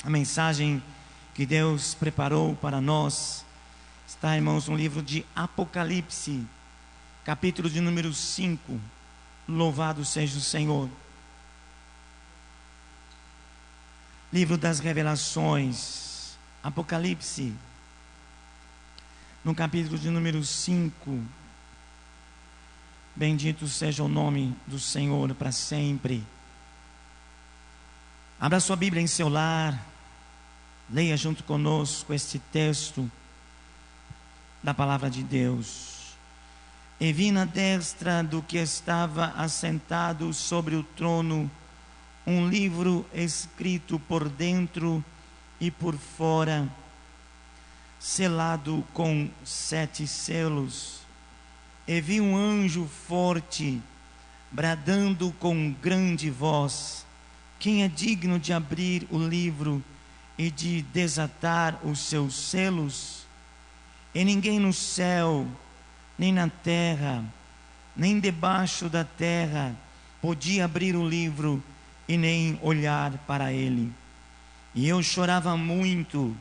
A mensagem que Deus preparou para nós está, irmãos, no livro de Apocalipse, capítulo de número 5. Louvado seja o Senhor. Livro das Revelações, Apocalipse, no capítulo de número 5. Bendito seja o nome do Senhor para sempre. Abra sua Bíblia em seu lar, leia junto conosco este texto da palavra de Deus. E vi na destra do que estava assentado sobre o trono um livro escrito por dentro e por fora, selado com 7 selos. E vi um anjo forte, bradando com grande voz: quem é digno de abrir o livro e de desatar os seus selos? E ninguém no céu, nem na terra, nem debaixo da terra, podia abrir o livro e nem olhar para ele. E eu chorava muito,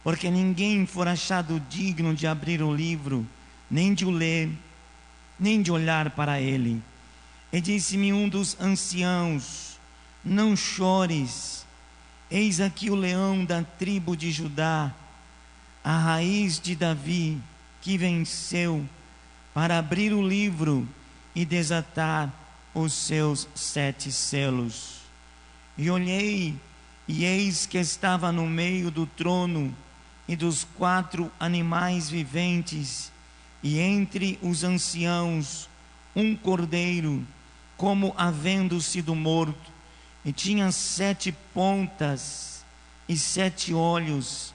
porque ninguém for achado digno de abrir o livro, nem de o ler, nem de olhar para ele. E disse-me um dos anciãos: não chores, eis aqui o leão da tribo de Judá, a raiz de Davi, que venceu, para abrir o livro e desatar os seus 7 selos. E olhei, e eis que estava no meio do trono e dos 4 animais viventes, e entre os anciãos um cordeiro, como havendo sido morto, e tinha 7 pontas e 7 olhos,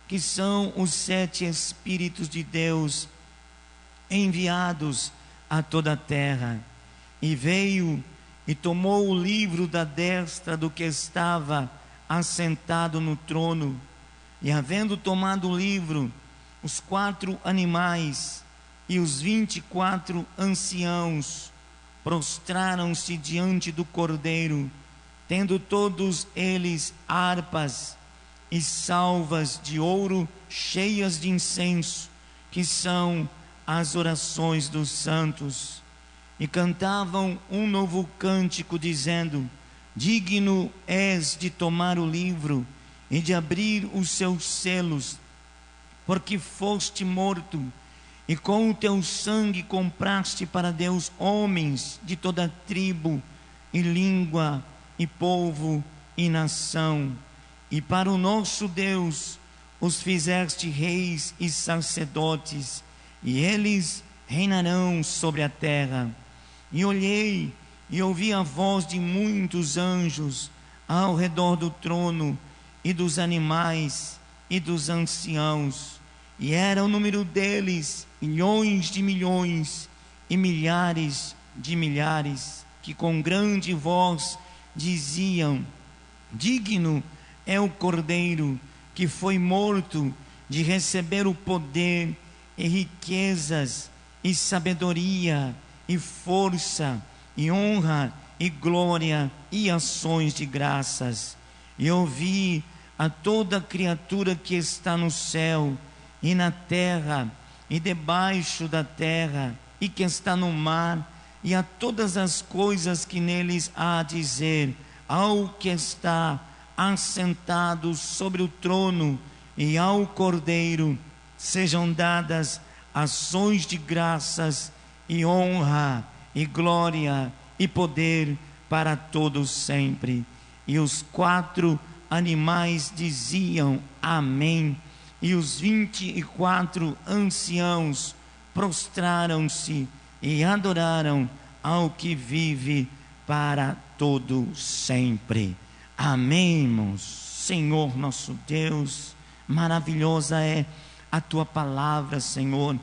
que são os 7 Espíritos de Deus enviados a toda a terra. E veio e tomou o livro da destra do que estava assentado no trono. E havendo tomado o livro, os 4 animais e os 24 anciãos prostraram-se diante do cordeiro, tendo todos eles harpas e salvas de ouro cheias de incenso, que são as orações dos santos. E cantavam um novo cântico, dizendo: digno és de tomar o livro e de abrir os seus selos, porque foste morto, e com o teu sangue compraste para Deus homens de toda tribo e língua e povo e nação. E para o nosso Deus os fizeste reis e sacerdotes, e eles reinarão sobre a terra. E olhei e ouvi a voz de muitos anjos ao redor do trono, e dos animais e dos anciãos, e era o número deles milhões de milhões e milhares de milhares, que com grande voz diziam: digno é o cordeiro que foi morto de receber o poder e riquezas e sabedoria e força e honra e glória e ações de graças. E ouvi a toda criatura que está no céu e na terra e debaixo da terra, e que está no mar, e a todas as coisas que neles há a dizer, ao que está assentado sobre o trono e ao cordeiro, sejam dadas ações de graças e honra e glória e poder para todos sempre. E os 4 animais diziam: amém. E os 24 anciãos prostraram-se e adoraram ao que vive para todo sempre. Amém, irmãos. Senhor nosso Deus, maravilhosa é a tua palavra, Senhor,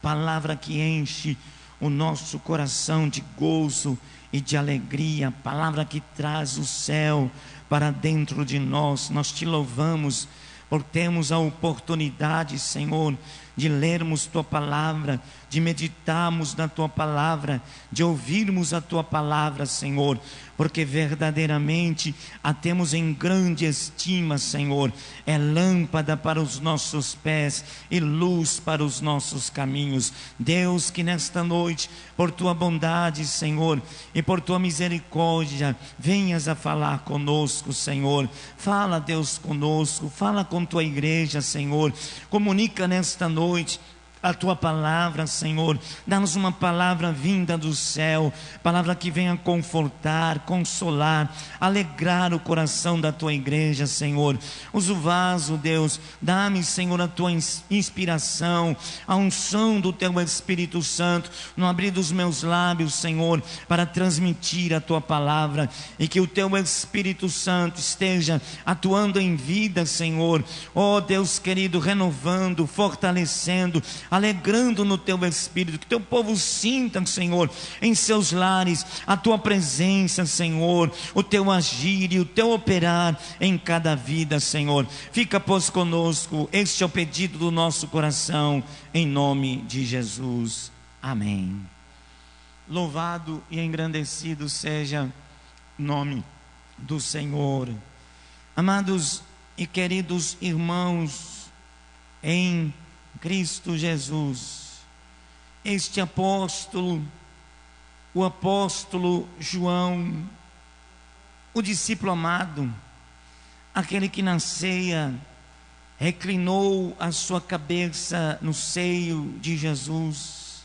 palavra que enche o nosso coração de gozo e de alegria, palavra que traz o céu para dentro de nós. Nós te louvamos por termos a oportunidade, Senhor, de lermos tua palavra, de meditarmos na tua palavra, de ouvirmos a tua palavra, Senhor, porque verdadeiramente a temos em grande estima, Senhor. É lâmpada para os nossos pés e luz para os nossos caminhos. Deus, que nesta noite, por tua bondade, Senhor, e por tua misericórdia, venhas a falar conosco, Senhor. Fala, Deus, conosco, fala com tua igreja, Senhor. Comunica nesta noite a tua palavra, Senhor. Dá-nos uma palavra vinda do céu, palavra que venha confortar, consolar, alegrar o coração da tua igreja, Senhor. Usa o vaso, Deus. Dá-me, Senhor, a tua inspiração, a unção do teu Espírito Santo no abrir dos meus lábios, Senhor, para transmitir a tua palavra, e que o teu Espírito Santo esteja atuando em vida, Senhor. Ó Deus querido, renovando, fortalecendo, alegrando no teu Espírito, que teu povo sinta, Senhor, em seus lares a tua presença, Senhor, o teu agir e o teu operar em cada vida, Senhor. Fica, pois, conosco. Este é o pedido do nosso coração, em nome de Jesus. Amém. Louvado e engrandecido seja o nome do Senhor. Amados e queridos irmãos em Cristo Jesus, este apóstolo, o apóstolo João, o discípulo amado, aquele que na ceia reclinou a sua cabeça no seio de Jesus,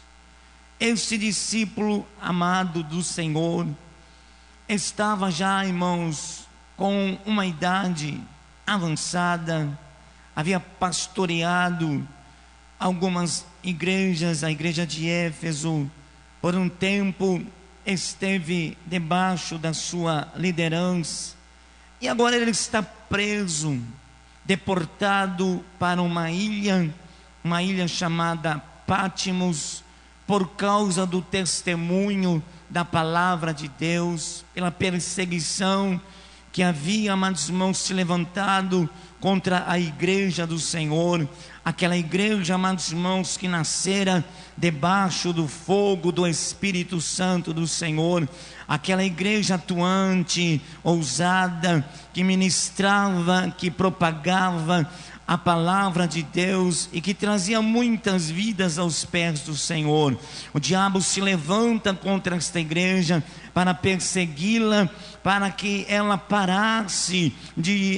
este discípulo amado do Senhor, estava já, irmãos, com uma idade avançada, havia pastoreado algumas igrejas. A igreja de Éfeso, por um tempo, esteve debaixo da sua liderança, e agora ele está preso, deportado para uma ilha chamada Pátimos, por causa do testemunho da palavra de Deus, pela perseguição que havia, amados irmãos, se levantado contra a igreja do Senhor, aquela igreja, amados irmãos, que nascera debaixo do fogo do Espírito Santo do Senhor, aquela igreja atuante, ousada, que ministrava, que propagava a palavra de Deus e que trazia muitas vidas aos pés do Senhor. O diabo se levanta contra esta igreja para persegui-la, para que ela parasse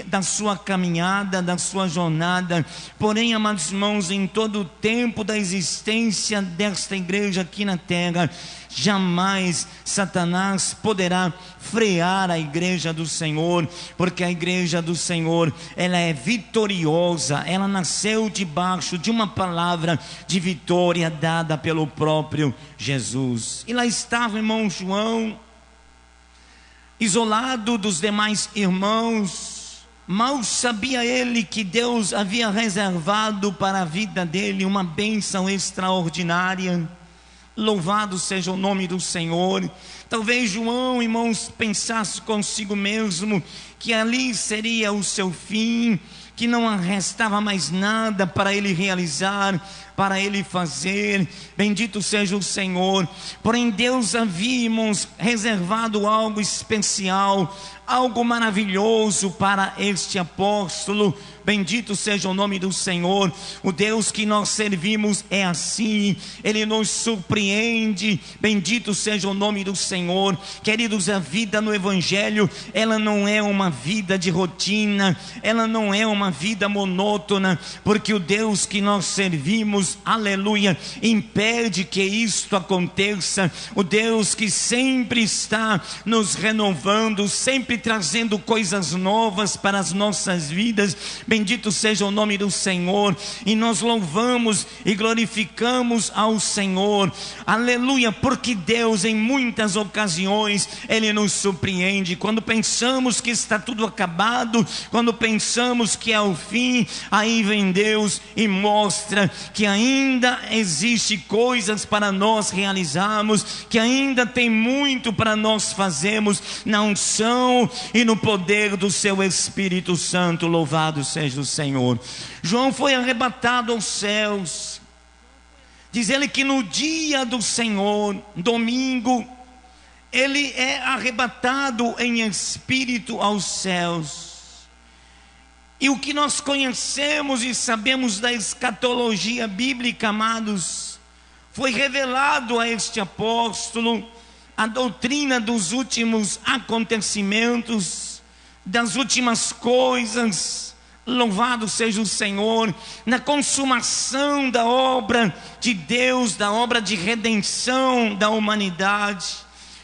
da sua caminhada, da sua jornada. Porém, amados irmãos, em todo o tempo da existência desta igreja aqui na terra, jamais Satanás poderá frear a igreja do Senhor, porque a igreja do Senhor, ela é vitoriosa, ela nasceu debaixo de uma palavra de vitória dada pelo próprio Jesus. E lá estava, irmão João, isolado dos demais irmãos. Mal sabia ele que Deus havia reservado para a vida dele uma bênção extraordinária. Louvado seja o nome do Senhor. Talvez João, irmãos, pensasse consigo mesmo que ali seria o seu fim, que não restava mais nada para ele realizar, para ele fazer. Bendito seja o Senhor. Porém Deus havia, irmãos, reservado algo especial, algo maravilhoso para este apóstolo. Bendito seja o nome do Senhor. O Deus que nós servimos é assim, Ele nos surpreende. Bendito seja o nome do Senhor. Queridos, a vida no Evangelho, ela não é uma vida de rotina, ela não é uma vida monótona, porque o Deus que nós servimos, aleluia, impede que isto aconteça. O Deus que sempre está nos renovando, sempre trazendo coisas novas para as nossas vidas. Bendito seja o nome do Senhor. E nós louvamos e glorificamos ao Senhor, aleluia, porque Deus em muitas ocasiões Ele nos surpreende. Quando pensamos que está tudo acabado, quando pensamos que é o fim, aí vem Deus e mostra que ainda existe coisas para nós realizarmos, que ainda tem muito para nós fazermos na unção e no poder do seu Espírito Santo. Louvado seja o Senhor. João foi arrebatado aos céus. Diz ele que no dia do Senhor, domingo, ele é arrebatado em espírito aos céus. E o que nós conhecemos e sabemos da escatologia bíblica, amados, foi revelado a este apóstolo a doutrina dos últimos acontecimentos, das últimas coisas. Louvado seja o Senhor, na consumação da obra de Deus, da obra de redenção da humanidade.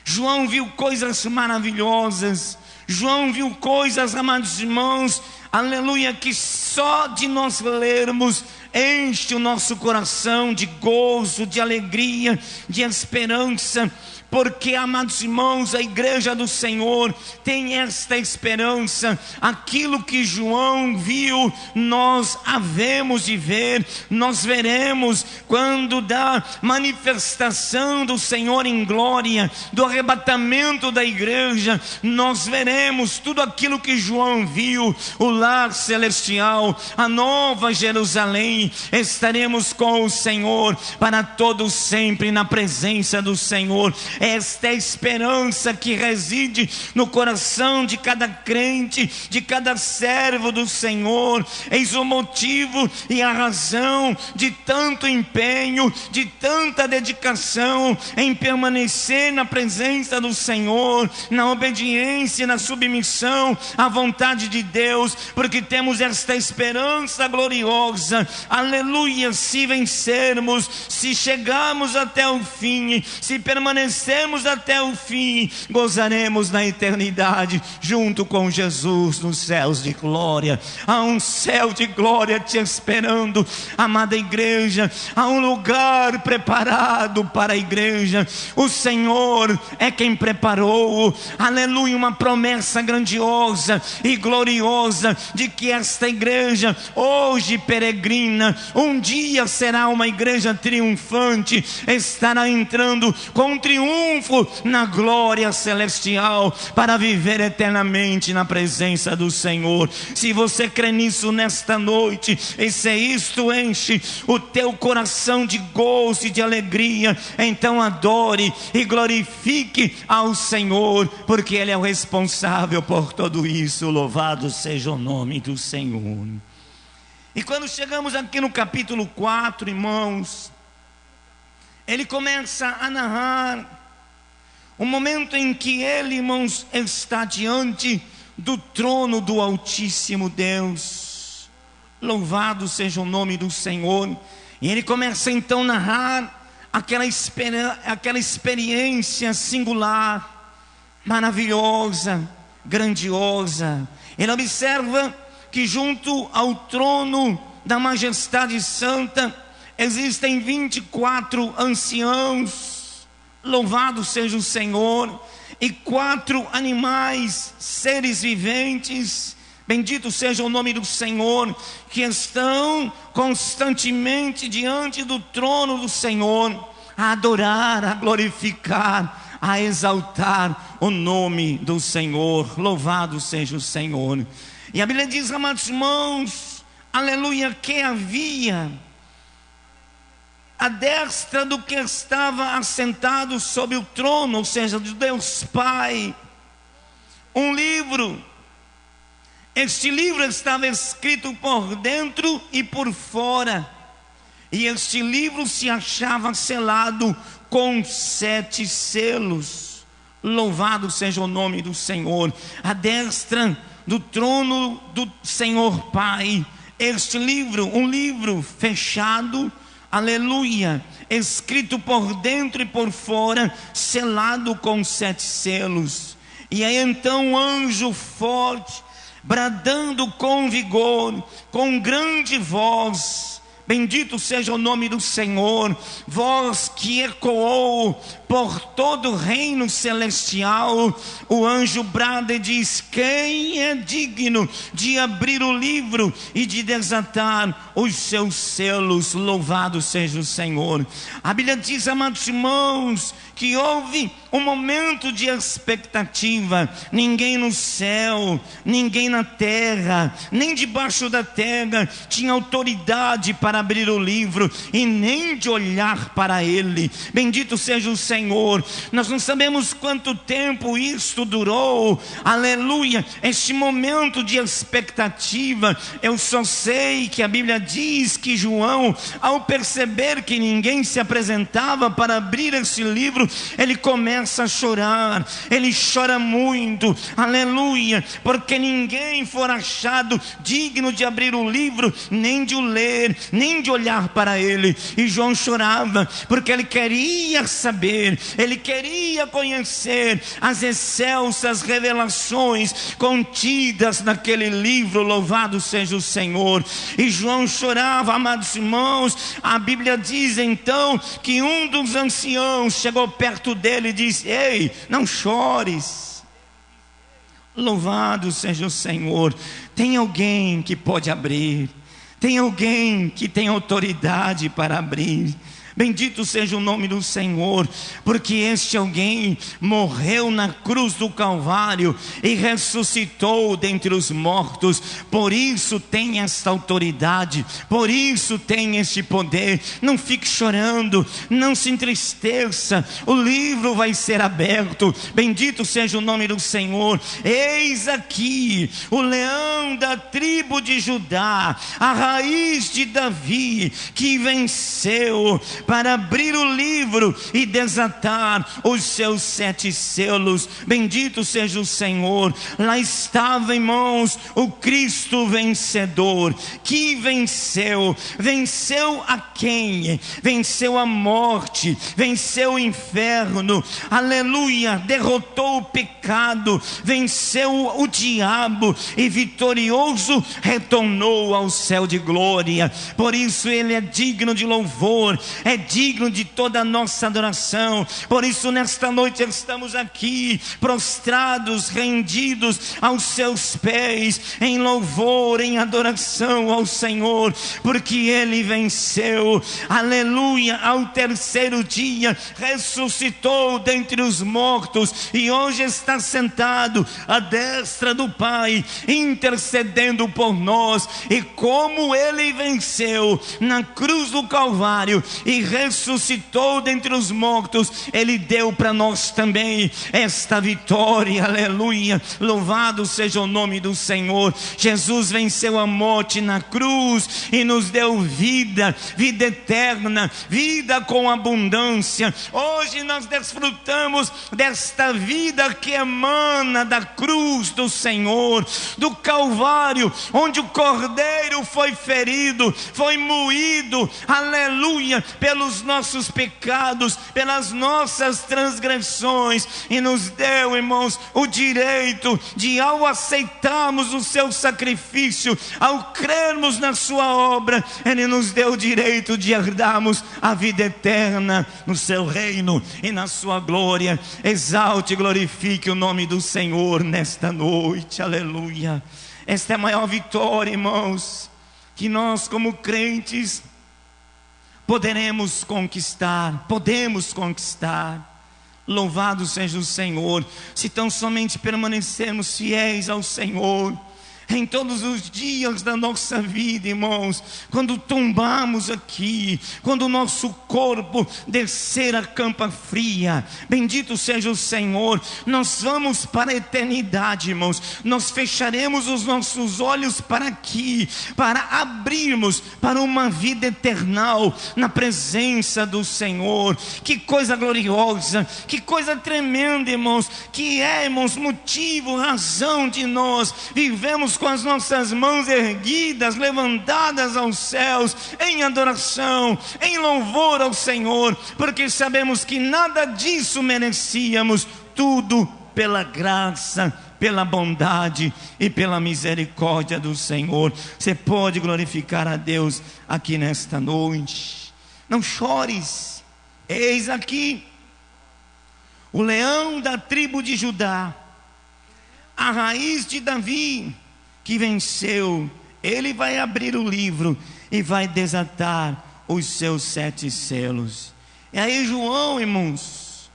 João viu coisas maravilhosas, João viu coisas, amados irmãos, aleluia, que só de nós lermos enche o nosso coração de gozo, de alegria, de esperança. Porque, amados irmãos, a igreja do Senhor tem esta esperança. Aquilo que João viu, nós havemos de ver, nós veremos quando da manifestação do Senhor em glória, do arrebatamento da igreja, nós veremos tudo aquilo que João viu, o lar celestial, a nova Jerusalém. Estaremos com o Senhor para todo sempre na presença do Senhor. Esta é a esperança que reside no coração de cada crente, de cada servo do Senhor. Eis o motivo e a razão de tanto empenho, de tanta dedicação em permanecer na presença do Senhor, na obediência e na submissão à vontade de Deus, porque temos esta esperança gloriosa, aleluia. Se vencermos, se chegarmos até o fim, se permanecermos até o fim, gozaremos na eternidade junto com Jesus nos céus de glória. Há um céu de glória te esperando, amada igreja. Há um lugar preparado para a igreja. O Senhor é quem preparou, aleluia, uma promessa grandiosa e gloriosa de que esta igreja, hoje peregrina, um dia será uma igreja triunfante, estará entrando com triunfo na glória celestial para viver eternamente na presença do Senhor. Se você crê nisso nesta noite, e se isto enche o teu coração de gozo e de alegria, então adore e glorifique ao Senhor, porque Ele é o responsável por tudo isso. Louvado seja o nome do Senhor. E quando chegamos aqui no capítulo 4, irmãos, ele começa a narrar o momento em que ele, irmãos, está diante do trono do Altíssimo Deus. Louvado seja o nome do Senhor. E ele começa então a narrar aquela experiência singular, maravilhosa, grandiosa. Ele observa que junto ao trono da majestade santa existem 24 anciãos. Louvado seja o Senhor. E 4 animais, seres viventes, bendito seja o nome do Senhor, que estão constantemente diante do trono do Senhor, a adorar, a glorificar, a exaltar o nome do Senhor. Louvado seja o Senhor. E a Bíblia diz, amados irmãos, aleluia, que havia à destra do que estava assentado sobre o trono, ou seja, de Deus Pai, um livro. Este livro estava escrito por dentro e por fora, e este livro se achava selado com 7 selos. Louvado seja o nome do Senhor. À destra do trono do Senhor Pai, este livro, um livro fechado, aleluia, escrito por dentro e por fora, selado com 7 selos. E aí então um anjo forte, bradando com vigor, com grande voz, bendito seja o nome do Senhor, voz que ecoou por todo o reino celestial, o anjo brada e diz: quem é digno de abrir o livro e de desatar os seus selos? Louvado seja o Senhor. A Bíblia diz, amados irmãos, que houve um momento de expectativa. Ninguém no céu, ninguém na terra, nem debaixo da terra tinha autoridade para abrir o livro e nem de olhar para ele. Bendito seja o Senhor. Nós não sabemos quanto tempo isto durou, aleluia, este momento de expectativa. Eu só sei que a Bíblia diz que João, ao perceber que ninguém se apresentava para abrir esse livro, ele começa a chorar. Ele chora muito, aleluia, porque ninguém for achado digno de abrir o livro, nem de o ler, nem de olhar para ele. E João chorava porque ele queria saber, ele queria conhecer as excelsas revelações contidas naquele livro. Louvado seja o Senhor. E João chorava, amados irmãos. A Bíblia diz então que um dos anciãos chegou perto dele e disse: ei, não chores. Louvado seja o Senhor. Tem alguém que pode abrir, tem alguém que tem autoridade para abrir. Bendito seja o nome do Senhor, porque este alguém morreu na cruz do Calvário e ressuscitou dentre os mortos. Por isso tem esta autoridade, por isso tem este poder. Não fique chorando, não se entristeça, o livro vai ser aberto. Bendito seja o nome do Senhor. Eis aqui o leão da tribo de Judá, a raiz de Davi, que venceu para abrir o livro e desatar os seus 7 selos. Bendito seja o Senhor. Lá estava, irmãos, o Cristo vencedor, que venceu a quem? Venceu a morte, venceu o inferno, aleluia, derrotou o pecado, venceu o diabo e vitorioso retornou ao céu de glória. Por isso ele é digno de louvor, é digno de toda a nossa adoração. Por isso nesta noite estamos aqui prostrados, rendidos aos seus pés, em louvor, em adoração ao Senhor, porque ele venceu, aleluia, ao terceiro dia ressuscitou dentre os mortos e hoje está sentado à destra do Pai, intercedendo por nós. E como ele venceu na cruz do Calvário e ressuscitou dentre os mortos, ele deu para nós também esta vitória, aleluia. Louvado seja o nome do Senhor. Jesus venceu a morte na cruz e nos deu vida, vida eterna, vida com abundância. Hoje nós desfrutamos desta vida que emana da cruz do Senhor, do Calvário, onde o Cordeiro foi ferido, foi moído, aleluia, pelos nossos pecados, pelas nossas transgressões, e nos deu, irmãos, o direito de, ao aceitarmos o seu sacrifício, ao crermos na sua obra, ele nos deu o direito de herdarmos a vida eterna no seu reino e na sua glória. Exalte e glorifique o nome do Senhor nesta noite, aleluia. Esta é a maior vitória, irmãos, que nós como crentes podemos conquistar. Louvado seja o Senhor, se tão somente permanecermos fiéis ao Senhor em todos os dias da nossa vida, irmãos. Quando tombamos aqui, quando o nosso corpo descer a campa fria, bendito seja o Senhor, nós vamos para a eternidade, irmãos. Nós fecharemos os nossos olhos para aqui, para abrirmos para uma vida eternal na presença do Senhor. Que coisa gloriosa, que coisa tremenda, irmãos, que é, irmãos, motivo, razão de nós vivemos com as nossas mãos erguidas, levantadas aos céus, em adoração, em louvor ao Senhor, porque sabemos que nada disso merecíamos, tudo pela graça, pela bondade e pela misericórdia do Senhor. Você pode glorificar a Deus aqui nesta noite. Não chores. Eis aqui o leão da tribo de Judá, a raiz de Davi, que venceu. Ele vai abrir o livro e vai desatar os seus 7 selos. E aí João, irmãos,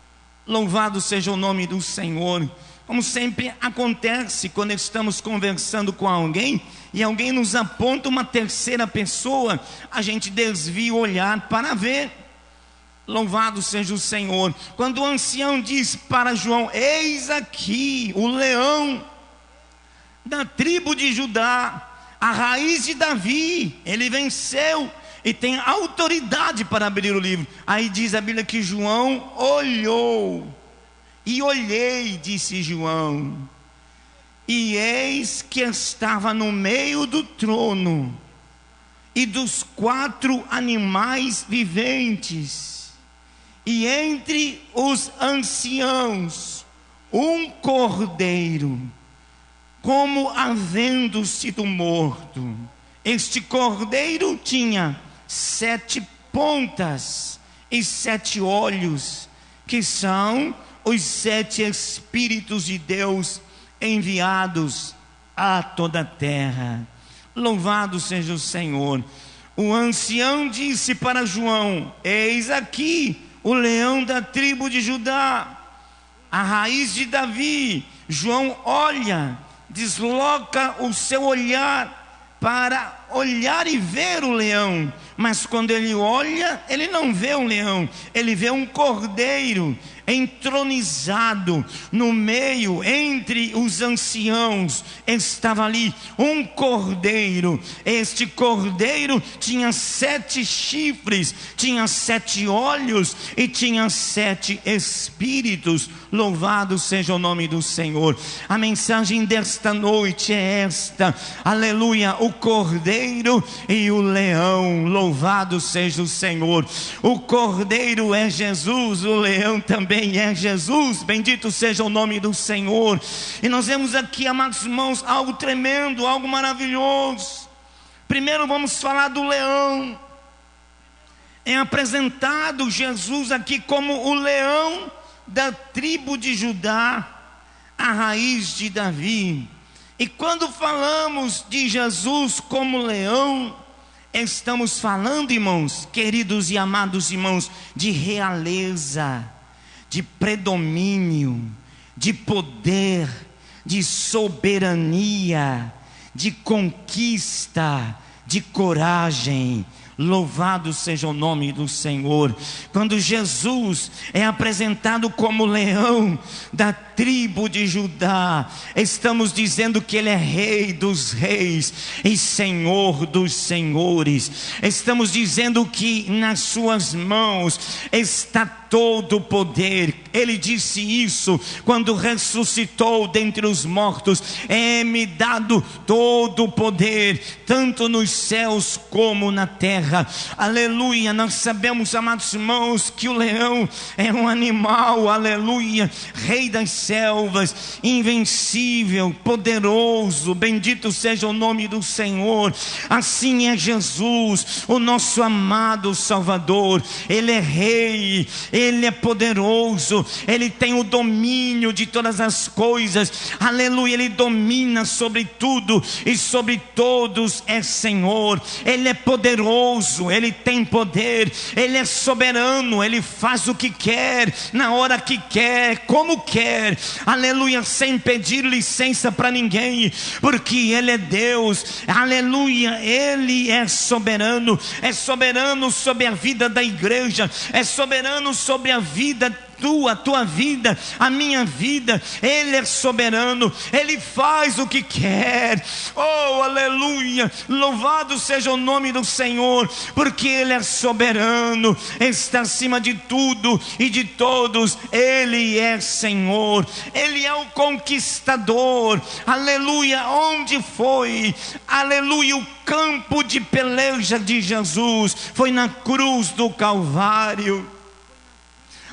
louvado seja o nome do Senhor, como sempre acontece quando estamos conversando com alguém e alguém nos aponta uma terceira pessoa, a gente desvia o olhar para ver. Louvado seja o Senhor. Quando o ancião diz para João: eis aqui o leão da tribo de Judá, a raiz de Davi, ele venceu e tem autoridade para abrir o livro. Aí diz a Bíblia que João olhou, e olhei, disse João, e eis que estava no meio do trono e dos 4 animais viventes, e entre os anciãos um cordeiro, como havendo sido morto. Este cordeiro tinha 7 pontas e 7 olhos, que são os 7 Espíritos de Deus enviados a toda a terra. Louvado seja o Senhor. O ancião disse para João: eis aqui o leão da tribo de Judá, a raiz de Davi. João olha, desloca o seu olhar para olhar e ver o leão, mas quando ele olha, ele não vê um leão, ele vê um cordeiro entronizado no meio, entre os anciãos estava ali um cordeiro. Este cordeiro tinha 7 chifres, tinha 7 olhos e tinha 7 espíritos. Louvado seja o nome do Senhor. A mensagem desta noite é esta: aleluia, o cordeiro e o leão. Louvado seja o Senhor. O cordeiro é Jesus, o leão também é Jesus. Bendito seja o nome do Senhor. E nós vemos aqui, amados irmãos, algo tremendo, algo maravilhoso. Primeiro vamos falar do leão. É apresentado Jesus aqui como o leão da tribo de Judá, a raiz de Davi. E quando falamos de Jesus como leão, estamos falando, irmãos, queridos e amados irmãos, de realeza, de predomínio, de poder, de soberania, de conquista, de coragem. Louvado seja o nome do Senhor. Quando Jesus é apresentado como leão da tribo de Judá, estamos dizendo que Ele é Rei dos reis e Senhor dos senhores. Estamos dizendo que nas suas mãos está todo o poder. Ele disse isso quando ressuscitou dentre os mortos: é-me dado todo o poder, tanto nos céus como na terra. Aleluia. Nós sabemos, amados irmãos, que o leão é um animal, aleluia, rei das selvas, invencível, poderoso. Bendito seja o nome do Senhor. Assim é Jesus, o nosso amado Salvador. Ele é rei, Ele é poderoso, Ele tem o domínio de todas as coisas, aleluia. Ele domina sobre tudo e sobre todos é Senhor. Ele é poderoso, Ele tem poder, Ele é soberano. Ele faz o que quer, na hora que quer, como quer, aleluia, sem pedir licença para ninguém, porque Ele é Deus, aleluia. Ele é soberano sobre a vida da igreja, é soberano sobre a vida tua vida, a minha vida. Ele é soberano, Ele faz o que quer. Oh, aleluia, louvado seja o nome do Senhor, porque Ele é soberano, está acima de tudo e de todos. Ele é Senhor, Ele é o conquistador, aleluia. Onde foi, aleluia, o campo de peleja de Jesus? Foi na cruz do Calvário.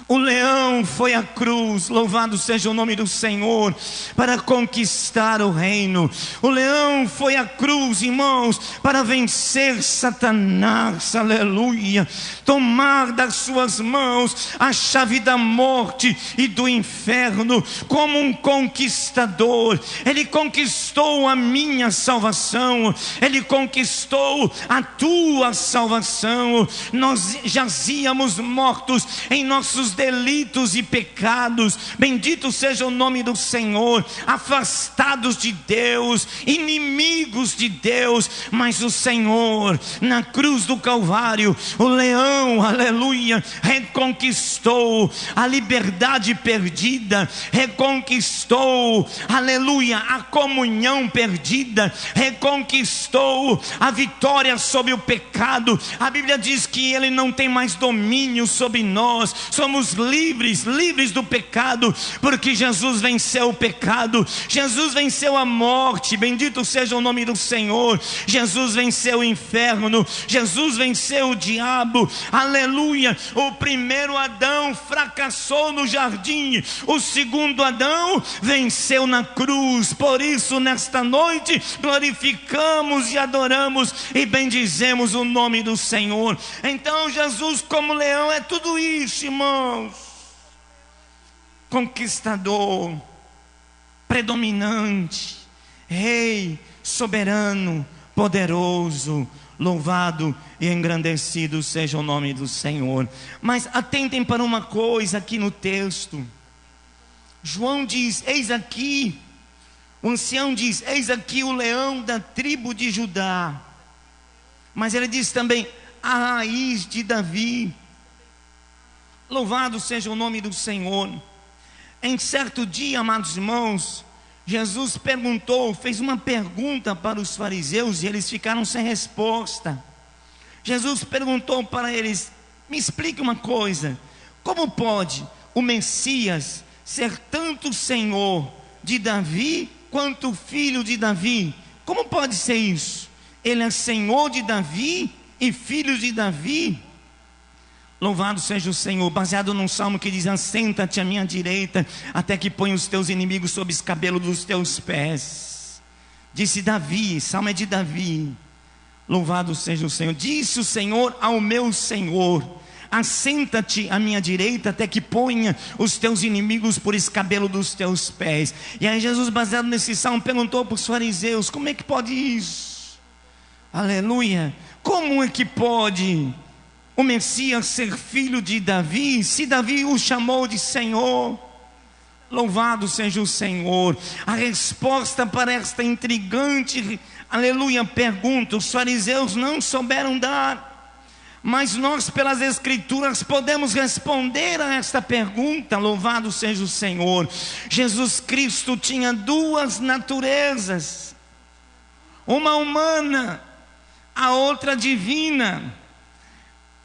O leão foi à cruz, louvado seja o nome do Senhor, para conquistar o reino. O leão foi à cruz, irmãos, para vencer Satanás, aleluia. Tomar das suas mãos a chave da morte e do inferno, como um conquistador. Ele conquistou a minha salvação, Ele conquistou a tua salvação. Nós jazíamos mortos em nossos delitos e pecados, bendito seja o nome do Senhor, afastados de Deus, inimigos de Deus, mas o Senhor, na cruz do Calvário, o leão, aleluia, reconquistou a liberdade perdida, reconquistou, aleluia, a comunhão perdida, reconquistou a vitória sobre o pecado. A Bíblia diz que ele não tem mais domínio sobre nós, somos livres do pecado, porque Jesus venceu o pecado, Jesus venceu a morte, bendito seja o nome do Senhor, Jesus venceu o inferno, Jesus venceu o diabo, aleluia. O primeiro Adão fracassou no jardim, o segundo Adão venceu na cruz. Por isso nesta noite glorificamos e adoramos e bendizemos o nome do Senhor. Então Jesus como leão é tudo isso, irmãos: conquistador, predominante, rei, soberano, poderoso. Louvado e engrandecido seja o nome do Senhor. Mas atentem para uma coisa aqui no texto. João diz: eis aqui, o ancião diz: eis aqui o leão da tribo de Judá. Mas ele diz também: a raiz de Davi. Louvado seja o nome do Senhor. Em certo dia, amados irmãos, Jesus fez uma pergunta para os fariseus e eles ficaram sem resposta. Jesus perguntou para eles: me explique uma coisa, como pode o Messias ser tanto Senhor de Davi quanto filho de Davi? Como pode ser isso? Ele é Senhor de Davi e filho de Davi? Louvado seja o Senhor, baseado num salmo que diz: assenta-te à minha direita, até que ponha os teus inimigos sob os cabelos dos teus pés. Disse Davi, salmo é de Davi. Louvado seja o Senhor. Disse o Senhor ao meu Senhor: assenta-te à minha direita, até que ponha os teus inimigos por escabelo dos teus pés. E aí Jesus, baseado nesse salmo, perguntou para os fariseus: como é que pode isso? Aleluia. Como é que pode o Messias ser filho de Davi, se Davi o chamou de Senhor? Louvado seja o Senhor. A resposta para esta intrigante, aleluia, pergunta, os fariseus não souberam dar, mas nós pelas Escrituras podemos responder a esta pergunta. Louvado seja o Senhor. Jesus Cristo tinha duas naturezas, uma humana, a outra divina.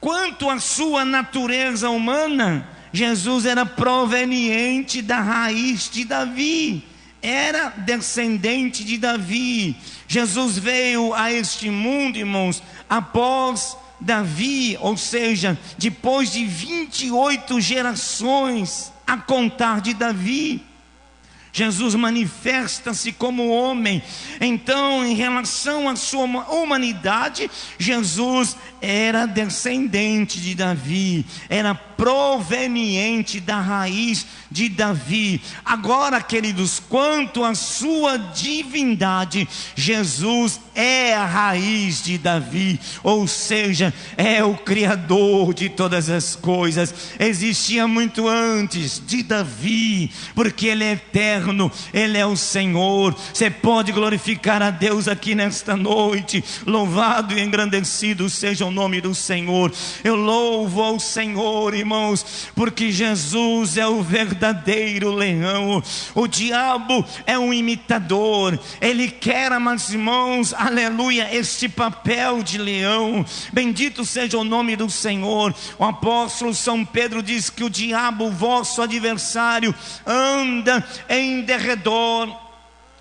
Quanto à sua natureza humana, Jesus era proveniente da raiz de Davi, era descendente de Davi. Jesus veio a este mundo, irmãos, após Davi, ou seja, depois de 28 gerações a contar de Davi. Jesus manifesta-se como homem. Então, em relação à sua humanidade, Jesus era descendente de Davi, era proveniente da raiz de Davi. Agora, queridos, quanto à sua divindade, Jesus é a raiz de Davi, ou seja, é o Criador de todas as coisas. Existia muito antes de Davi, porque Ele é eterno, Ele é o Senhor. Você pode glorificar a Deus aqui nesta noite. Louvado e engrandecido seja o nome do Senhor. Eu louvo ao Senhor, irmãos, porque Jesus é o verdadeiro leão. O diabo é um imitador, ele quer, amados irmãos, aleluia, este papel de leão. Bendito seja o nome do Senhor. O apóstolo São Pedro diz que o diabo, vosso adversário, anda em derredor,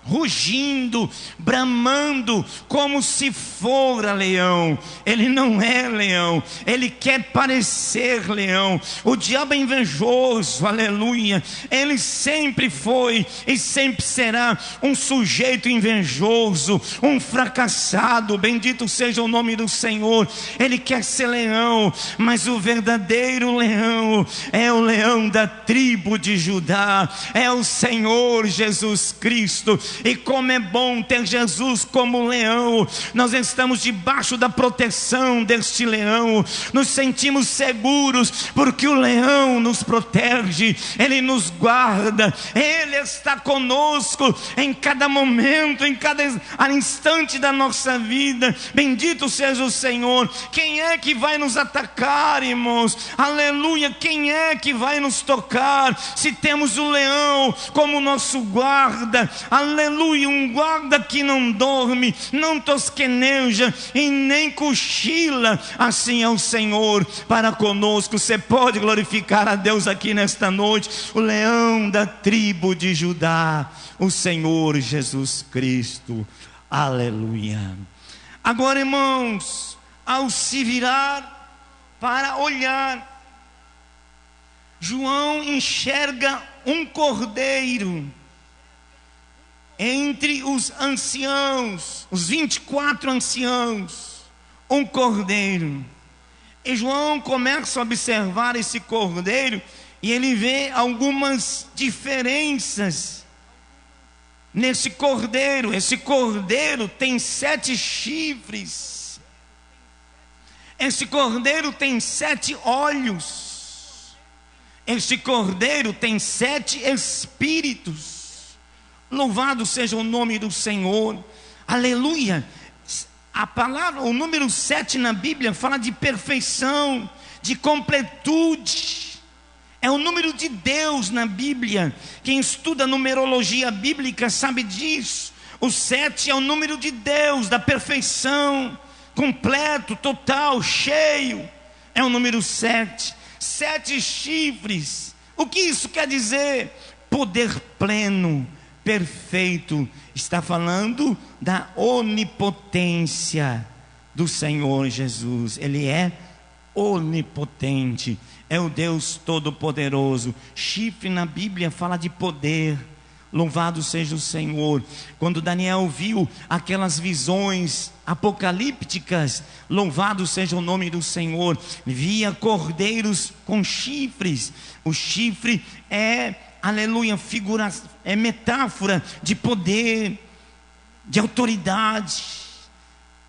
rugindo, bramando, como se fora leão. Ele não é leão, ele quer parecer leão. O diabo é invejoso, aleluia. Ele sempre foi e sempre será um sujeito invejoso, um fracassado. Bendito seja o nome do Senhor. Ele quer ser leão, mas o verdadeiro leão é o leão da tribo de Judá, é o Senhor Jesus Cristo. E como é bom ter Jesus como leão. Nós estamos debaixo da proteção deste leão. Nos sentimos seguros porque o leão nos protege, ele nos guarda, ele está conosco em cada momento, em cada instante da nossa vida. Bendito seja o Senhor. Quem é que vai nos atacar, irmãos? Aleluia. Quem é que vai nos tocar se temos o leão como nosso guarda? Aleluia. Um guarda que não dorme, não tosqueneja e nem cochila. Assim é o Senhor para conosco. Você pode glorificar a Deus aqui nesta noite. O leão da tribo de Judá, o Senhor Jesus Cristo. Aleluia. Agora, irmãos, ao se virar para olhar, João enxerga um cordeiro entre os anciãos, os 24 anciãos, um cordeiro. E João começa a observar esse cordeiro e ele vê algumas diferenças nesse cordeiro. Esse cordeiro tem 7 chifres. Esse cordeiro tem 7 olhos. Esse cordeiro tem 7 espíritos. Louvado seja o nome do Senhor. Aleluia. A palavra, o número 7 na Bíblia fala de perfeição, de completude. É o número de Deus na Bíblia. Quem estuda numerologia bíblica sabe disso. O 7 é o número de Deus, da perfeição, completo, total, cheio. É o número 7. 7 chifres. O que isso quer dizer? Poder pleno, perfeito. Está falando da onipotência do Senhor Jesus. Ele é onipotente, é o Deus Todo-Poderoso. Chifre na Bíblia fala de poder. Louvado seja o Senhor. Quando Daniel viu aquelas visões apocalípticas, louvado seja o nome do Senhor, via cordeiros com chifres. O chifre é, aleluia, figura, é metáfora de poder, de autoridade.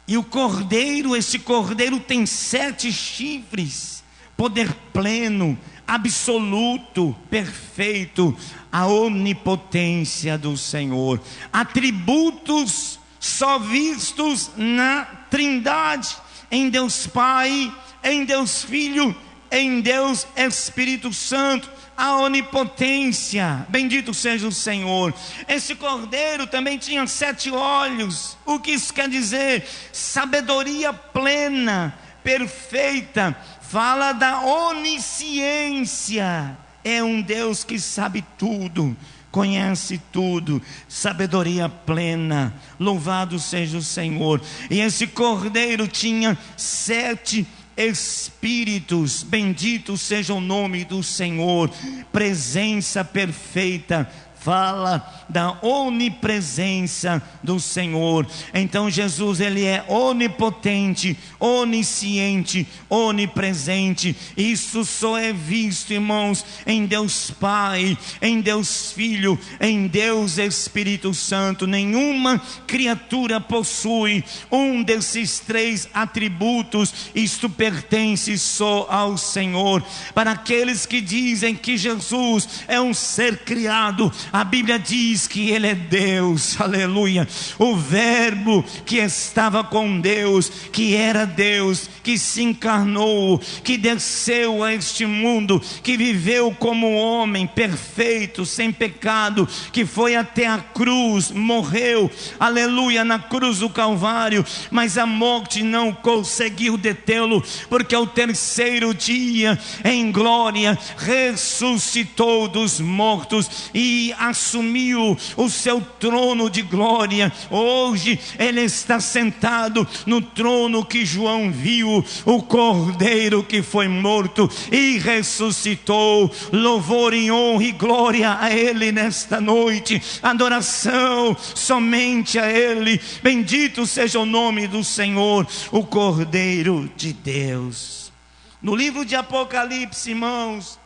E o cordeiro, esse cordeiro tem 7 chifres, poder pleno, absoluto, perfeito, a onipotência do Senhor, atributos só vistos na Trindade, em Deus Pai, em Deus Filho, em Deus Espírito Santo, a onipotência. Bendito seja o Senhor. Esse cordeiro também tinha 7 olhos. O que isso quer dizer? Sabedoria plena, perfeita. Fala da onisciência. É um Deus que sabe tudo, conhece tudo, sabedoria plena. Louvado seja o Senhor. E esse cordeiro tinha 7 espíritos. Bendito seja o nome do Senhor. Presença perfeita. Fala da onipresença do Senhor. Então Jesus, ele é onipotente, onisciente, onipresente. Isso só é visto, irmãos, em Deus Pai, em Deus Filho, em Deus Espírito Santo. Nenhuma criatura possui um desses 3 atributos. Isto pertence só ao Senhor. Para aqueles que dizem que Jesus é um ser criado, a Bíblia diz que Ele é Deus, aleluia. O verbo que estava com Deus, que era Deus, que se encarnou, que desceu a este mundo, que viveu como homem perfeito, sem pecado, que foi até a cruz, morreu, aleluia, na cruz do Calvário, mas a morte não conseguiu detê-lo, porque ao 3º dia, em glória, ressuscitou dos mortos e assumiu o seu trono de glória. Hoje Ele está sentado no trono que João viu, o cordeiro que foi morto e ressuscitou. Louvor e honra e glória a Ele nesta noite, adoração somente a Ele. Bendito seja o nome do Senhor, o Cordeiro de Deus. No livro de Apocalipse, irmãos,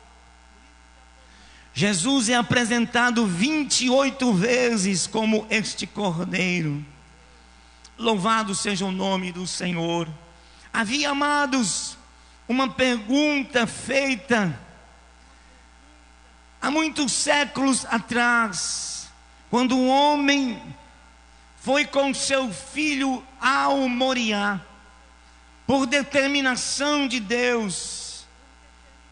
Jesus é apresentado 28 vezes como este cordeiro. Louvado seja o nome do Senhor. Havia, amados, uma pergunta feita há muitos séculos atrás, quando um homem foi com seu filho ao Moriá, por determinação de Deus,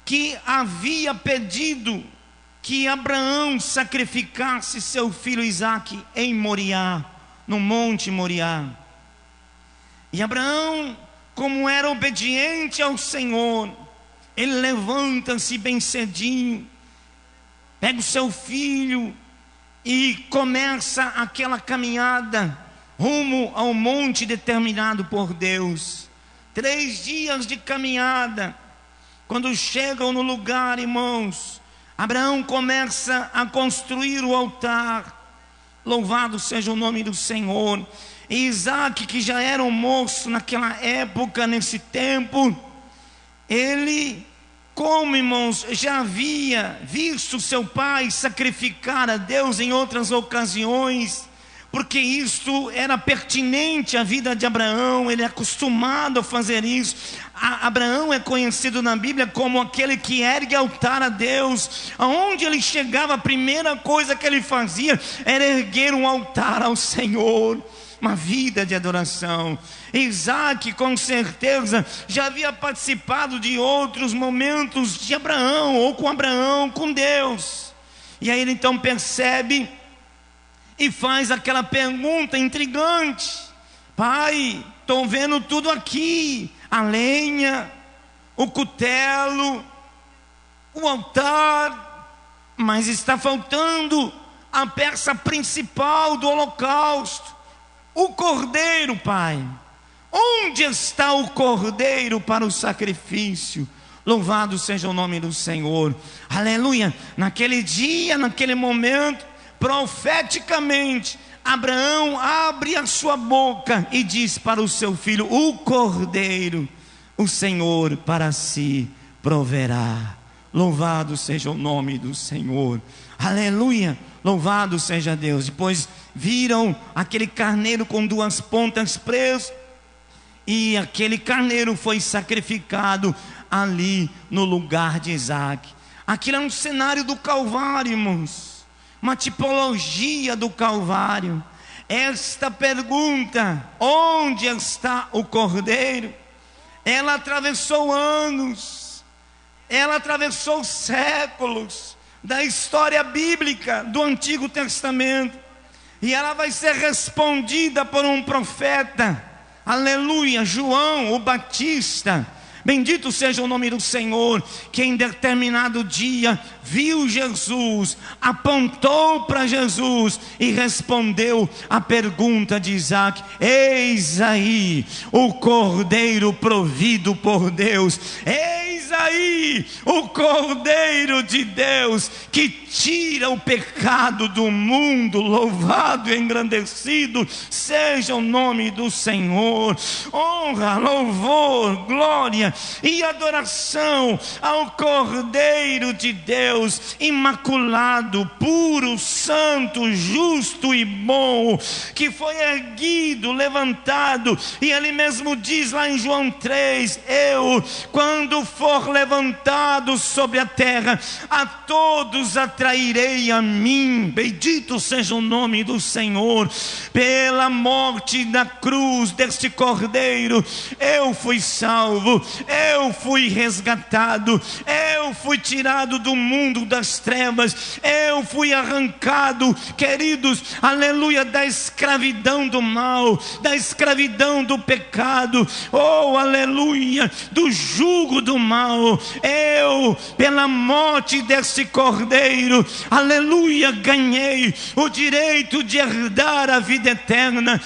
que havia pedido que Abraão sacrificasse seu filho Isaque em Moriá, no monte Moriá. E Abraão, como era obediente ao Senhor, ele levanta-se bem cedinho, pega o seu filho e começa aquela caminhada rumo ao monte determinado por Deus. 3 dias de caminhada. Quando chegam no lugar, irmãos, Abraão começa a construir o altar. Louvado seja o nome do Senhor. E Isaque, que já era um moço naquela época, nesse tempo, ele, como, irmãos, já havia visto seu pai sacrificar a Deus em outras ocasiões, porque isto era pertinente à vida de Abraão, ele é acostumado a fazer isso. Abraão é conhecido na Bíblia como aquele que ergue altar a Deus. Aonde ele chegava, a primeira coisa que ele fazia era erguer um altar ao Senhor, uma vida de adoração. Isaque, com certeza, já havia participado de outros momentos de Abraão, ou com Abraão, com Deus. E aí ele então percebe e faz aquela pergunta intrigante: pai, estou vendo tudo aqui, a lenha, o cutelo, o altar, mas está faltando a peça principal do holocausto, o cordeiro, pai. Onde está o cordeiro para o sacrifício? Louvado seja o nome do Senhor, aleluia. Naquele dia, naquele momento, profeticamente, Abraão abre a sua boca e diz para o seu filho: o cordeiro, o Senhor para si proverá. Louvado seja o nome do Senhor, aleluia, louvado seja Deus. Depois viram aquele carneiro com 2 pontas preso, e aquele carneiro foi sacrificado ali no lugar de Isaque. Aquilo é um cenário do Calvário, irmãos, uma tipologia do Calvário. Esta pergunta, onde está o cordeiro, ela atravessou anos, ela atravessou séculos da história bíblica do Antigo Testamento, e ela vai ser respondida por um profeta, aleluia, João o Batista. Bendito seja o nome do Senhor, que em determinado dia viu Jesus, apontou para Jesus e respondeu a pergunta de Isaque: eis aí o cordeiro provido por Deus, eis aí o cordeiro de Deus que tira o pecado do mundo. Louvado e engrandecido seja o nome do Senhor. Honra, louvor, glória e adoração ao Cordeiro de Deus, imaculado, puro, santo, justo e bom, que foi erguido, levantado. E ele mesmo diz lá em João 3: eu, quando for levantado sobre a terra, a todos atrairei a mim. Bendito seja o nome do Senhor. Pela morte na cruz deste Cordeiro, eu fui salvo, eu fui resgatado, eu fui tirado do mundo das trevas, eu fui arrancado, queridos, aleluia, da escravidão do mal, da escravidão do pecado, oh aleluia, do jugo do mal. Eu, pela morte desse Cordeiro, aleluia, ganhei o direito de herdar a vida eterna.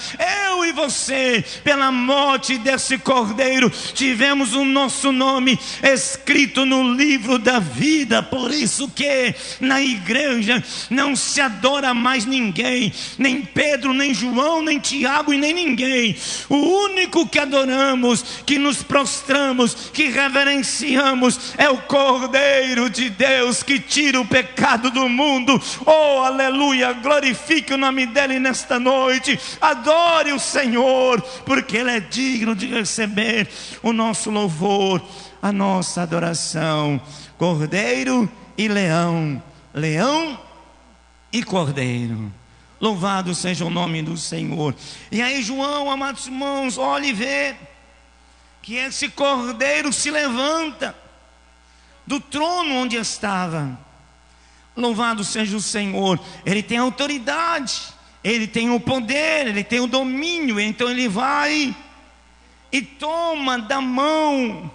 Eu e você, pela morte desse Cordeiro, tivemos o nosso nome escrito no livro da vida. Por isso que na igreja não se adora mais ninguém, nem Pedro, nem João, nem Tiago e nem ninguém. O único que adoramos, que nos prostramos, que reverenciamos é o Cordeiro de Deus, que tira o pecado lado do mundo. Oh, aleluia, glorifique o nome dele nesta noite. Adore o Senhor, porque ele é digno de receber o nosso louvor, a nossa adoração. Cordeiro e leão, leão e cordeiro. Louvado seja o nome do Senhor. E aí João, amados irmãos, olha e vê que esse cordeiro se levanta do trono onde estava. Louvado seja o Senhor. Ele tem autoridade, ele tem o poder, ele tem o domínio. Então ele vai e toma da mão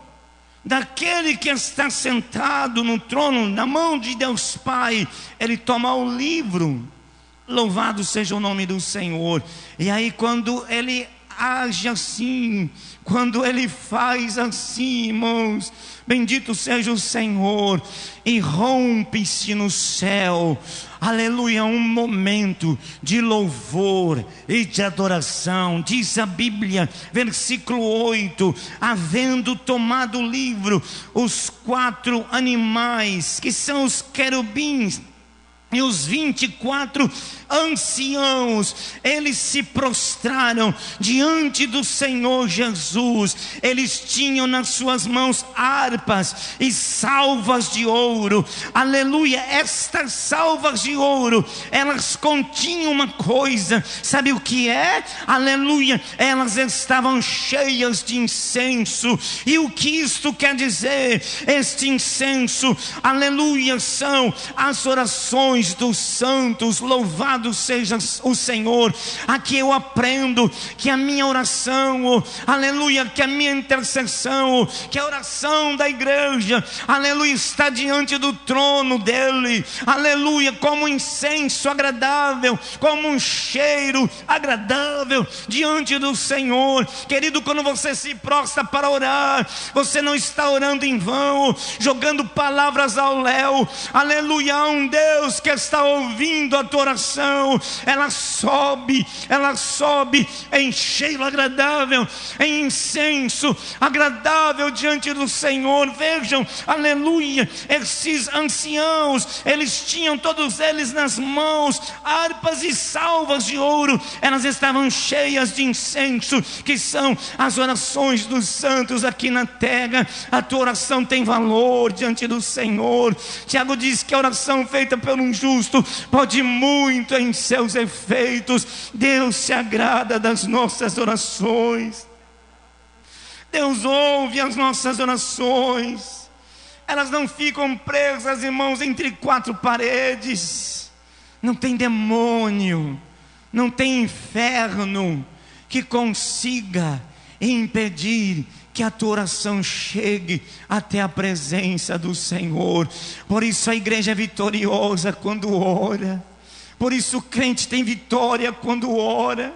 daquele que está sentado no trono, na mão de Deus Pai, ele toma o livro. Louvado seja o nome do Senhor. E aí quando ele age assim, quando ele faz assim, irmãos, bendito seja o Senhor, e rompe-se no céu, aleluia, um momento de louvor e de adoração. Diz a Bíblia, versículo 8: havendo tomado o livro, os 4 animais, que são os querubins, e os 24 anciãos, eles se prostraram diante do Senhor Jesus. Eles tinham nas suas mãos harpas e salvas de ouro. Aleluia, estas salvas de ouro, elas continham uma coisa, sabe o que é? Aleluia, elas estavam cheias de incenso. E o que isto quer dizer? Este incenso, aleluia, são as orações dos santos. Louvado seja o Senhor. Aqui eu aprendo que a minha oração, aleluia, que a minha intercessão, que a oração da igreja, aleluia, está diante do trono dele, aleluia, como um incenso agradável, como um cheiro agradável diante do Senhor. Querido, quando você se prostra para orar, você não está orando em vão, jogando palavras ao léu. Aleluia, há um Deus que está ouvindo a tua oração. Ela sobe em cheiro agradável, em incenso agradável diante do Senhor. Vejam, aleluia, esses anciãos, eles tinham todos eles nas mãos harpas e salvas de ouro. Elas estavam cheias de incenso, que são as orações dos santos aqui na terra. A tua oração tem valor diante do Senhor. Tiago diz que a oração feita por um justo pode muito em seus efeitos. Deus se agrada das nossas orações. Deus ouve as nossas orações. Elas não ficam presas, irmãos, entre 4 paredes. Não tem demônio, não tem inferno que consiga impedir que a tua oração chegue até a presença do Senhor. Por isso a igreja é vitoriosa quando ora. Por isso o crente tem vitória quando ora.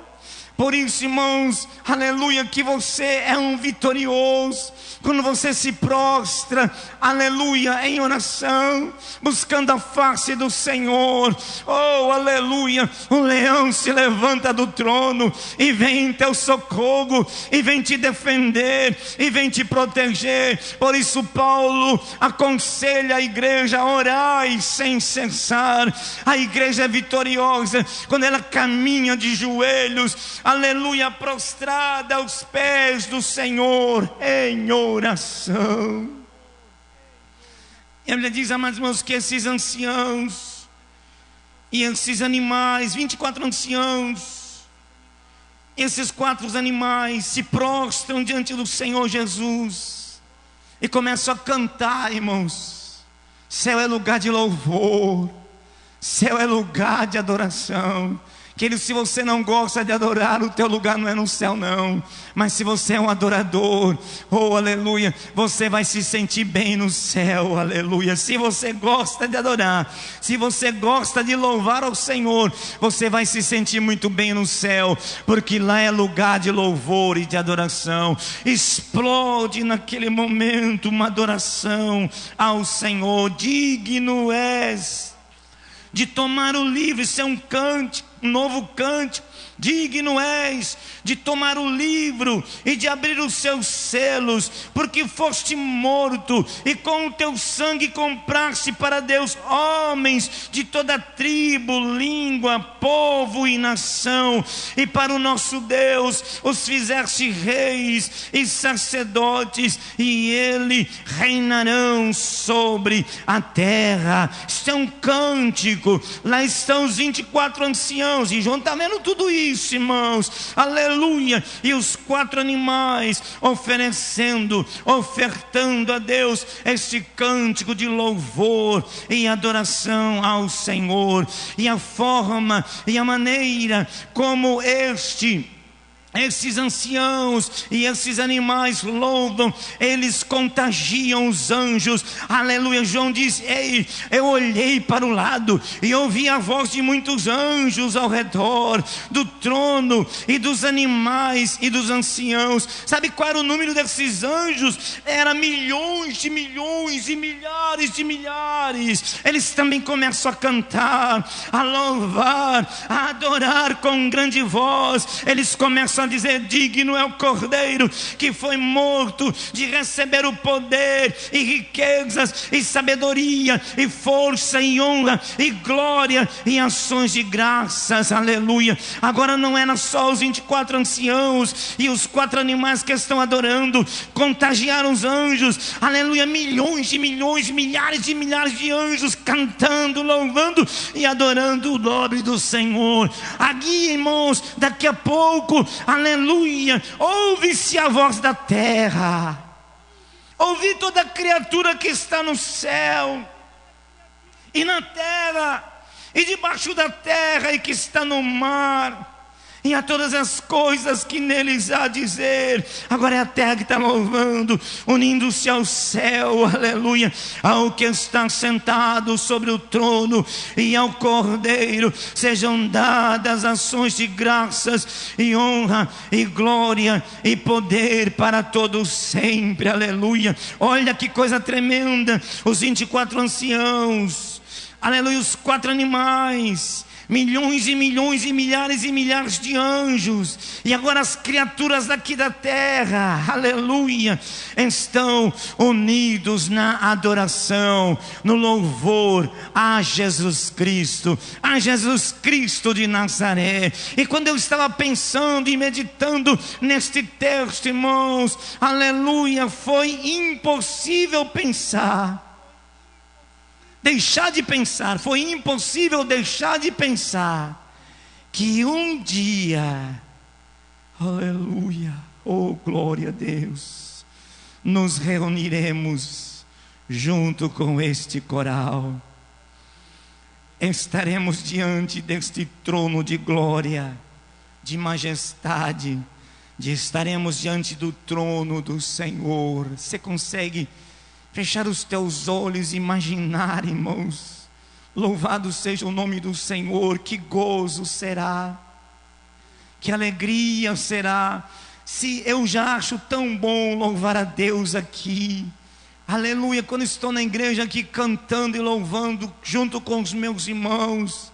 Por isso, irmãos, aleluia, que você é um vitorioso quando você se prostra, aleluia, em oração, buscando a face do Senhor. Oh, aleluia, o leão se levanta do trono e vem em teu socorro, e vem te defender, e vem te proteger. Por isso Paulo aconselha a igreja a orar e sem cessar. A igreja é vitoriosa quando ela caminha de joelhos, aleluia, prostrada aos pés do Senhor em oração. E a Bíblia diz, amados irmãos, que esses anciãos e esses animais, 24 anciãos, esses 4 animais se prostram diante do Senhor Jesus e começam a cantar, irmãos. Céu é lugar de louvor, céu é lugar de adoração. Querido, se você não gosta de adorar, o teu lugar não é no céu não. Mas se você é um adorador, oh aleluia, você vai se sentir bem no céu, aleluia. Se você gosta de adorar, se você gosta de louvar ao Senhor, você vai se sentir muito bem no céu, porque lá é lugar de louvor e de adoração. Explode naquele momento uma adoração ao Senhor. Digno és de tomar o livro. Isso é um cântico. novo cântico: digno és de tomar o livro e de abrir os seus selos, porque foste morto e com o teu sangue compraste para Deus homens de toda tribo, língua, povo e nação, e para o nosso Deus os fizeste reis e sacerdotes, e ele reinarão sobre a terra. Isto é um cântico. Lá estão os 24 anciãos, e João está vendo tudo isso, irmãos, aleluia, e os 4 animais ofertando a Deus este cântico de louvor e adoração ao Senhor. E a forma e a maneira como esses anciãos e esses animais louvam, eles contagiam os anjos, aleluia. João diz: ei, eu olhei para o lado e ouvi a voz de muitos anjos ao redor do trono e dos animais e dos anciãos. Sabe qual era o número desses anjos? Era milhões de milhões e milhares de milhares. Eles também começam a cantar, a louvar, a adorar com grande voz. Eles começam a dizer: digno é o Cordeiro que foi morto de receber o poder e riquezas e sabedoria e força e honra e glória e ações de graças, aleluia. Agora não eram só os 24 anciãos e os 4 animais que estão adorando, contagiaram os anjos, aleluia. Milhões de milhões, milhares de milhares de anjos cantando, louvando e adorando o nome do Senhor. Aqui, irmãos, daqui a pouco, aleluia, ouve-se a voz da terra, ouvi toda criatura que está no céu e na terra e debaixo da terra e que está no mar, e a todas as coisas que neles há a dizer. Agora é a terra que está louvando, unindo-se ao céu, aleluia, ao que está sentado sobre o trono e ao Cordeiro sejam dadas ações de graças e honra e glória e poder para todos sempre, aleluia. Olha que coisa tremenda, os 24 anciãos, aleluia, os 4 animais, milhões e milhões e milhares de anjos, e agora as criaturas daqui da terra, aleluia, estão unidos na adoração, no louvor a Jesus Cristo de Nazaré. E quando eu estava pensando e meditando neste texto, irmãos, aleluia, foi impossível foi impossível deixar de pensar que um dia, aleluia, oh glória a Deus, nos reuniremos junto com este coral, estaremos diante deste trono de glória, de majestade, estaremos diante do trono do Senhor. Você consegue fechar os teus olhos e imaginar, irmãos? Louvado seja o nome do Senhor. Que gozo será, que alegria será. Se eu já acho tão bom louvar a Deus aqui, aleluia, quando estou na igreja aqui cantando e louvando junto com os meus irmãos,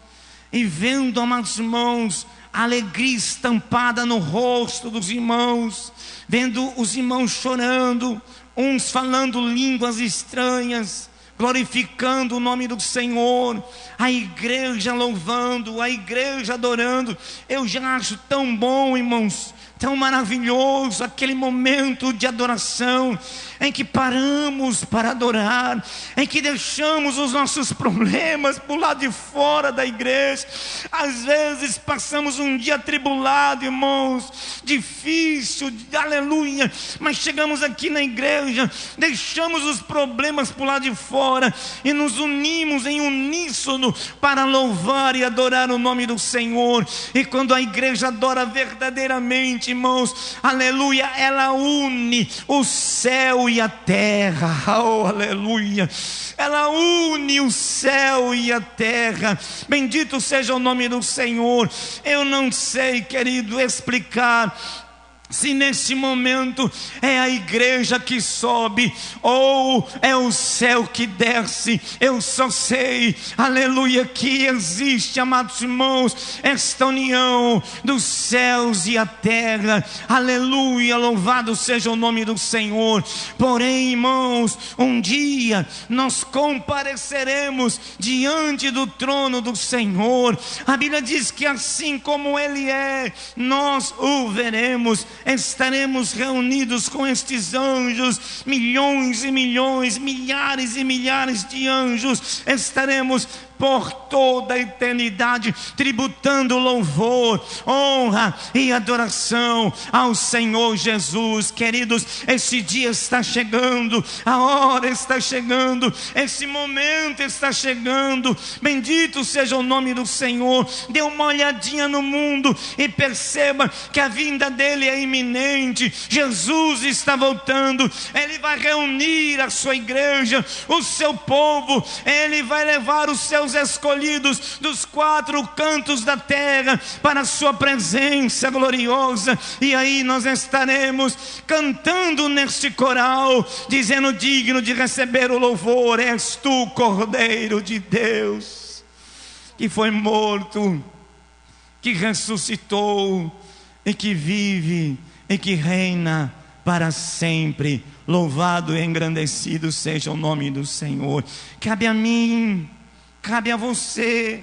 e vendo, amados irmãos, a alegria estampada no rosto dos irmãos, vendo os irmãos chorando, uns falando línguas estranhas, glorificando o nome do Senhor, a igreja louvando, a igreja adorando. Eu já acho tão bom, irmãos, tão maravilhoso aquele momento de adoração, em que paramos para adorar, em que deixamos os nossos problemas por lá de fora da igreja. Às vezes passamos um dia atribulado, irmãos, difícil, aleluia, mas chegamos aqui na igreja, deixamos os problemas por lá de fora e nos unimos em uníssono para louvar e adorar o nome do Senhor. E quando a igreja adora verdadeiramente, irmãos, aleluia, ela une o céu e a terra, oh aleluia, ela une o céu e a terra. Bendito seja o nome do Senhor. Eu não sei, querido, explicar Se nesse momento é a igreja que sobe ou é o céu que desce, eu só sei, aleluia, que existe, amados irmãos, esta união dos céus e a terra, aleluia, louvado seja o nome do Senhor. Porém, irmãos, um dia nós compareceremos diante do trono do Senhor. A Bíblia diz que assim como Ele é, nós o veremos. Estaremos reunidos com estes anjos, milhões e milhões, milhares e milhares de anjos. Estaremos por toda a eternidade tributando louvor, honra e adoração ao Senhor Jesus. Queridos, esse dia está chegando, a hora está chegando, esse momento está chegando. Bendito seja o nome do Senhor. Dê uma olhadinha no mundo e perceba que a vinda dele é iminente. Jesus está voltando. Ele vai reunir a sua igreja, o seu povo. Ele vai levar os seus escolhidos dos 4 cantos da terra para a sua presença gloriosa, e aí nós estaremos cantando neste coral, dizendo: digno de receber o louvor és tu, Cordeiro de Deus, que foi morto, que ressuscitou e que vive e que reina para sempre. Louvado e engrandecido seja o nome do Senhor. Cabe a mim, cabe a você,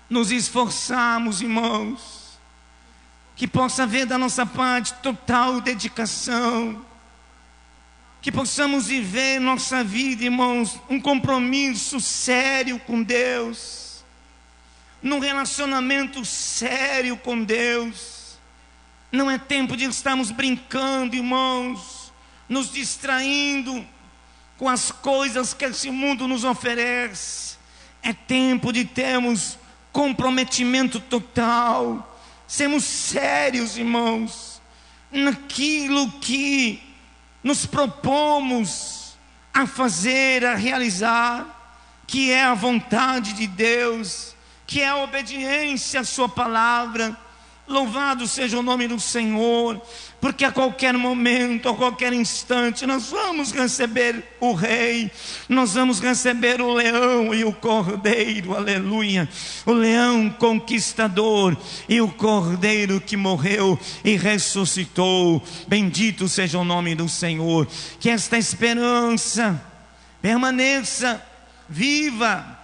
nos esforçarmos, irmãos, que possa haver da nossa parte total dedicação, que possamos viver nossa vida, irmãos, um compromisso sério com Deus, num relacionamento sério com Deus. Não é tempo de estarmos brincando, irmãos, nos distraindo com as coisas que esse mundo nos oferece. É tempo de termos comprometimento total, sermos sérios, irmãos, naquilo que nos propomos a fazer, a realizar, que é a vontade de Deus, que é a obediência à sua palavra. Louvado seja o nome do Senhor, porque a qualquer momento, a qualquer instante, nós vamos receber o Rei, nós vamos receber o leão e o cordeiro, aleluia, o leão conquistador e o cordeiro que morreu e ressuscitou. Bendito seja o nome do Senhor. Que esta esperança permaneça viva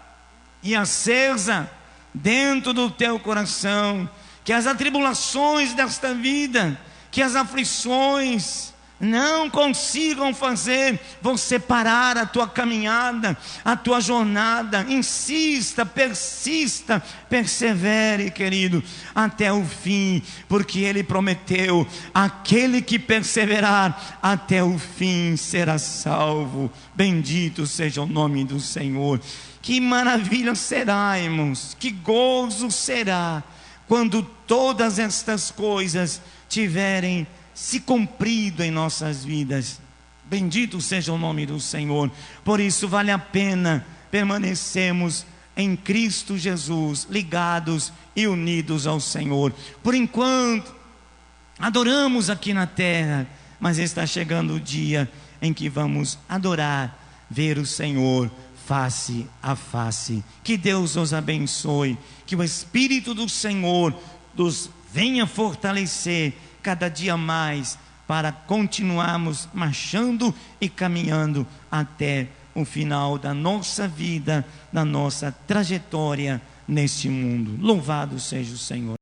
e acesa dentro do teu coração. Que as atribulações desta vida, que as aflições não consigam fazer você parar a tua caminhada, a tua jornada. Insista, persista, persevere, querido, até o fim, porque Ele prometeu: aquele que perseverar até o fim será salvo. Bendito seja o nome do Senhor. Que maravilha será, irmãos, que gozo será quando todas estas coisas tiverem se cumprido em nossas vidas. Bendito seja o nome do Senhor. Por isso vale a pena permanecermos em Cristo Jesus, ligados e unidos ao Senhor. Por enquanto adoramos aqui na terra, mas está chegando o dia em que vamos adorar, ver o Senhor face a face. Que Deus nos abençoe, que o Espírito do Senhor nos venha fortalecer cada dia mais, para continuarmos marchando e caminhando até o final da nossa vida, da nossa trajetória neste mundo. Louvado seja o Senhor.